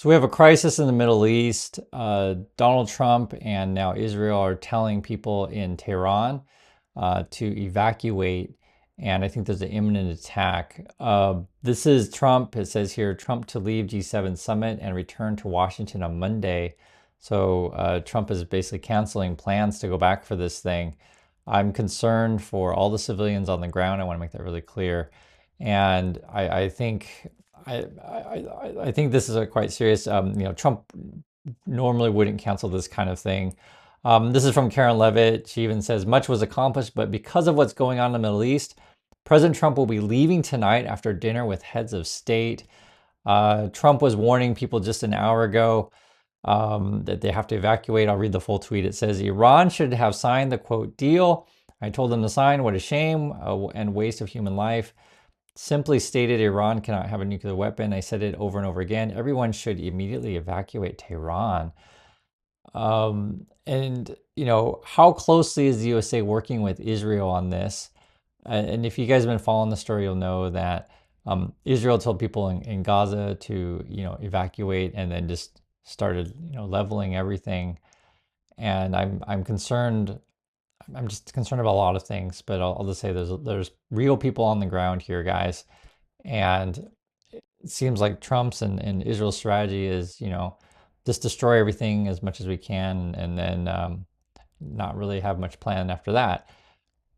So we have a crisis in the Middle East. Donald Trump and now Israel are telling people in Tehran to evacuate, and I think there's an imminent attack. This is Trump. It says here, Trump to leave G7 summit and return to Washington on Monday. So Trump is basically canceling plans to go back for this thing. I'm concerned for all the civilians on the ground. I want to make that really clear. And I think I think this is a quite serious. Trump normally wouldn't cancel this kind of thing. This is from Karen Levitt. She even says much was accomplished, but because of what's going on in the Middle East, President Trump will be leaving tonight after dinner with heads of state. Trump was warning people just an hour ago that they have to evacuate. I'll read the full tweet. It says Iran should have signed the quote deal. I told them to sign. What a shame and waste of human life. Simply stated, Iran cannot have a nuclear weapon. I said it over and over again. Everyone should immediately evacuate Tehran. And, how closely is the USA working with Israel on this? And if you guys have been following the story, you'll know that Israel told people in Gaza to, evacuate, and then just started, leveling everything. And I'm concerned. I'm just concerned about a lot of things, but I'll just say there's real people on the ground here, guys. And it seems like Trump's and Israel's strategy is, just destroy everything as much as we can, and then not really have much plan after that.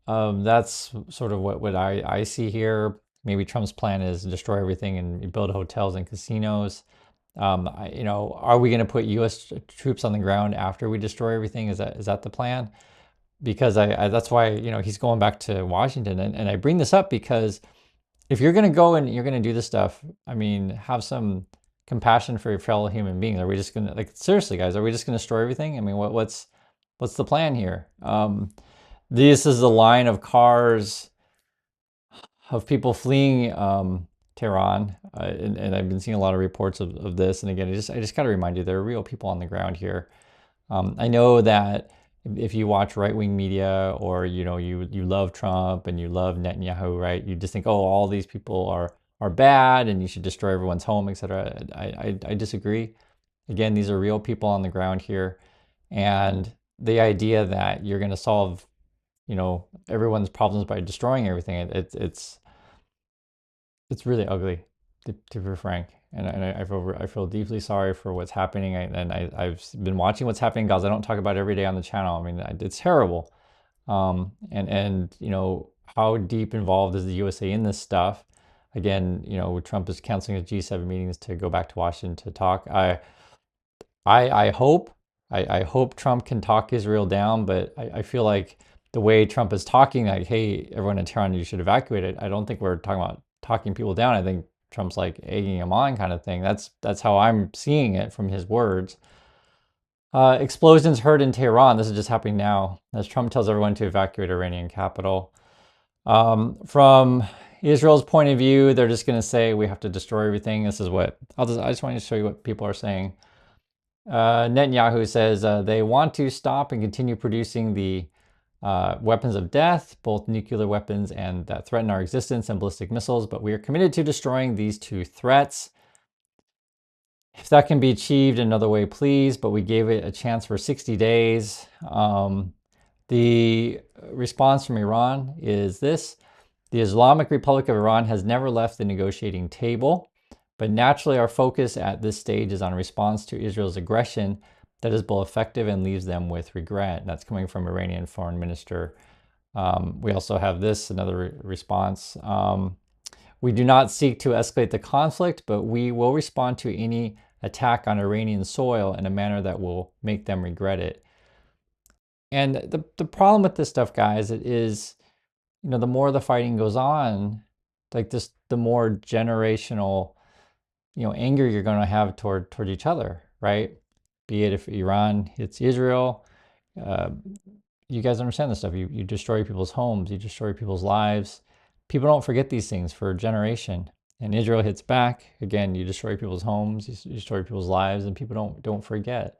That's sort of what I see here. Maybe Trump's plan is destroy everything and build hotels and casinos. Are we going to put U.S. troops on the ground after we destroy everything? Is that the plan? Because that's why he's going back to Washington, and I bring this up because if you're going to go and you're going to do this stuff, I mean, have some compassion for your fellow human beings. Are we just going to, like, seriously, guys, are we just going to destroy everything? I mean, what's the plan here? This is the line of cars of people fleeing Tehran, and I've been seeing a lot of reports of this. And again, I just got to remind you, there are real people on the ground here. I know that if you watch right-wing media, or you love Trump and you love Netanyahu, right? You just think, oh, all these people are bad and you should destroy everyone's home, etc. I disagree. Again, these are real people on the ground here, and the idea that you're going to solve everyone's problems by destroying everything, it's really ugly, to be frank. And I feel deeply sorry for what's happening. I've been watching what's happening in Gaza. I don't talk about it every day on the channel. I mean, it's terrible. And how deep involved is the USA in this stuff? Again, Trump is canceling his G7 meetings to go back to Washington to talk. I hope Trump can talk Israel down, but I feel like the way Trump is talking, like, hey, everyone in Tehran, you should evacuate it. I don't think we're talking about talking people down. I think Trump's like egging them on, kind of thing. That's how I'm seeing it from his words. Explosions heard in Tehran. This is just happening now as Trump tells everyone to evacuate Iranian capital. From Israel's point of view, they're just going to say we have to destroy everything. This is what I just wanted to show you what people are saying. Netanyahu says they want to stop and continue producing the weapons of death, both nuclear weapons and that threaten our existence, and ballistic missiles, but we are committed to destroying these two threats. If that can be achieved in another way, please, but we gave it a chance for 60 days. The response from Iran is this: the Islamic Republic of Iran has never left the negotiating table, but naturally our focus at this stage is on response to Israel's aggression that is both effective and leaves them with regret. And that's coming from Iranian Foreign Minister. We also have this, another response. We do not seek to escalate the conflict, but we will respond to any attack on Iranian soil in a manner that will make them regret it. And the problem with this stuff, guys, it is, the more the fighting goes on, like this, the more generational, anger you're going to have toward each other, right? Be it if Iran hits Israel, you guys understand this stuff. You destroy people's homes, you destroy people's lives. People don't forget these things for a generation. And Israel hits back, again, you destroy people's homes, you destroy people's lives, and people don't forget.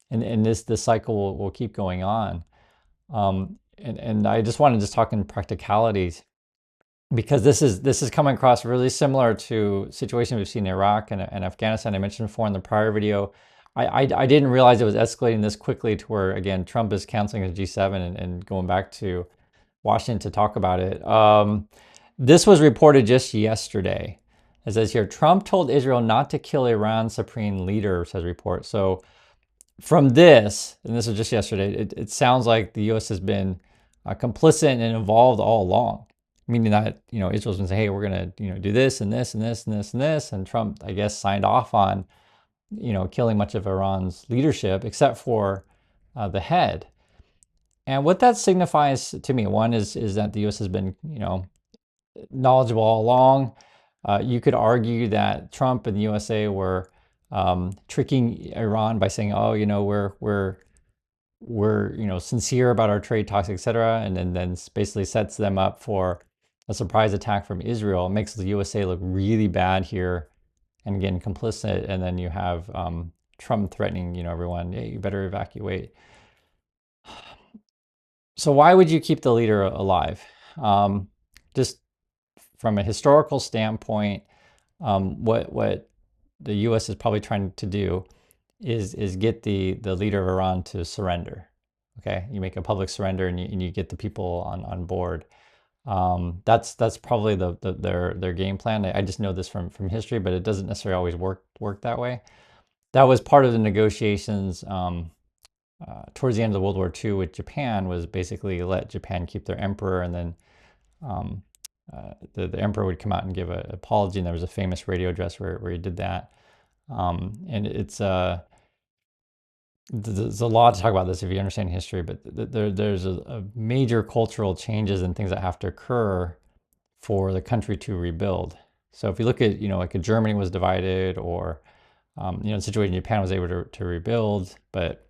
And this cycle will keep going on. And I just want to talk in practicalities. because this is coming across really similar to situations we've seen in Iraq and Afghanistan. I mentioned before in the prior video. I didn't realize it was escalating this quickly to where, again, Trump is canceling his G7 and going back to Washington to talk about it. This was reported just yesterday. It says here, Trump told Israel not to kill Iran's supreme leader, says report. So from this, and this was just yesterday, it sounds like the U.S. has been complicit and involved all along, meaning that, Israel's been saying, hey, we're going to, do this and this and this and this and this. And Trump, I guess, signed off on, killing much of Iran's leadership, except for the head. And what that signifies to me, one is that the U.S. has been, knowledgeable all along. You could argue that Trump and the USA were tricking Iran by saying, "Oh, we're sincere about our trade talks, etc.," and then basically sets them up for a surprise attack from Israel. It makes the USA look really bad here, and again complicit. And then you have Trump threatening, everyone, "Hey, you better evacuate." So why would you keep the leader alive? Just from a historical standpoint, what the U.S. is probably trying to do is get the leader of Iran to surrender. Okay, you make a public surrender and you get the people on board. That's probably their game plan. I just know this from history, but it doesn't necessarily always work that way. That was part of the negotiations towards the end of the World War II with Japan, was basically let Japan keep their emperor, and then the emperor would come out and give an apology, and there was a famous radio address where he did that. And there's a lot to talk about this if you understand history, but there's a major cultural changes and things that have to occur for the country to rebuild. So if you look at, like Germany was divided, or, the situation in Japan was able to rebuild, but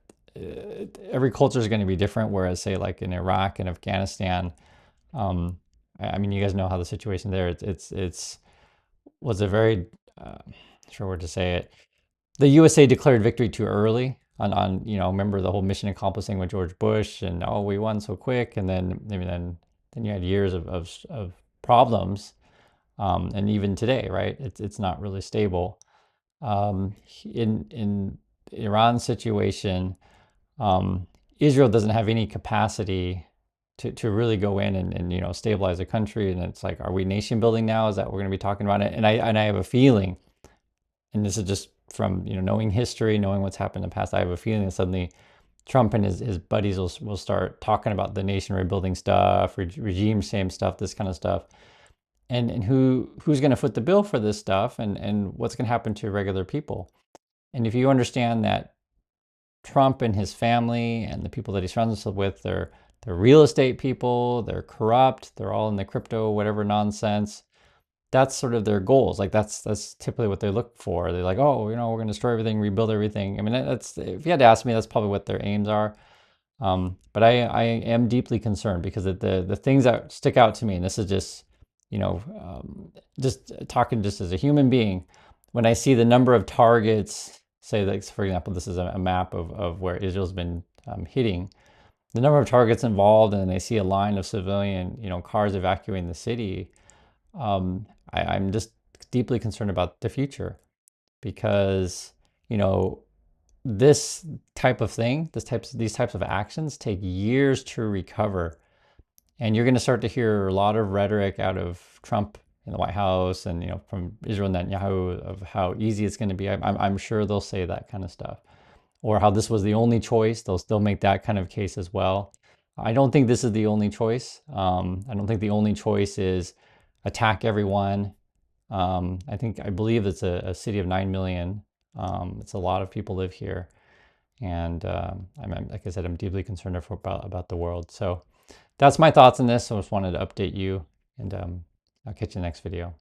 every culture is going to be different. Whereas, say, like in Iraq and Afghanistan, I mean, you guys know how the situation there. It's was a very sure word to say it. The USA declared victory too early on remember the whole mission accomplished thing with George Bush, and oh, we won so quick, and then then you had years of problems, and even today, right? It's not really stable. In Iran's situation, Israel doesn't have any capacity to really go in and stabilize the country. And it's like, are we nation building now? Is that what we're going to be talking about it? And I have a feeling, and this is just from knowing history, knowing what's happened in the past, I have a feeling that suddenly Trump and his buddies will start talking about the nation rebuilding stuff, regime same stuff, this kind of stuff. And who's going to foot the bill for this stuff, and what's going to happen to regular people. And if you understand that Trump and his family and the people that he surrounds himself with, they're real estate people, they're corrupt, they're all in the crypto, whatever nonsense. That's sort of their goals. Like that's typically what they look for. They're like, oh, we're going to destroy everything, rebuild everything. I mean, that's, if you had to ask me, that's probably what their aims are. But I am deeply concerned because the things that stick out to me, and this is just, just talking just as a human being, when I see the number of targets, say, like, for example, this is a map of where Israel's been hitting, the number of targets involved, and I see a line of civilian, cars evacuating the city. I'm just deeply concerned about the future, because, this type of thing, these types of actions take years to recover. And you're going to start to hear a lot of rhetoric out of Trump in the White House and, from Israel Netanyahu, of how easy it's going to be. I'm sure they'll say that kind of stuff, or how this was the only choice. They'll still make that kind of case as well. I don't think this is the only choice. I don't think the only choice is attack everyone. I believe it's a city of 9 million. It's a lot of people live here. And like I said, I'm deeply concerned about the world. So that's my thoughts on this. I just wanted to update you, and I'll catch you in the next video.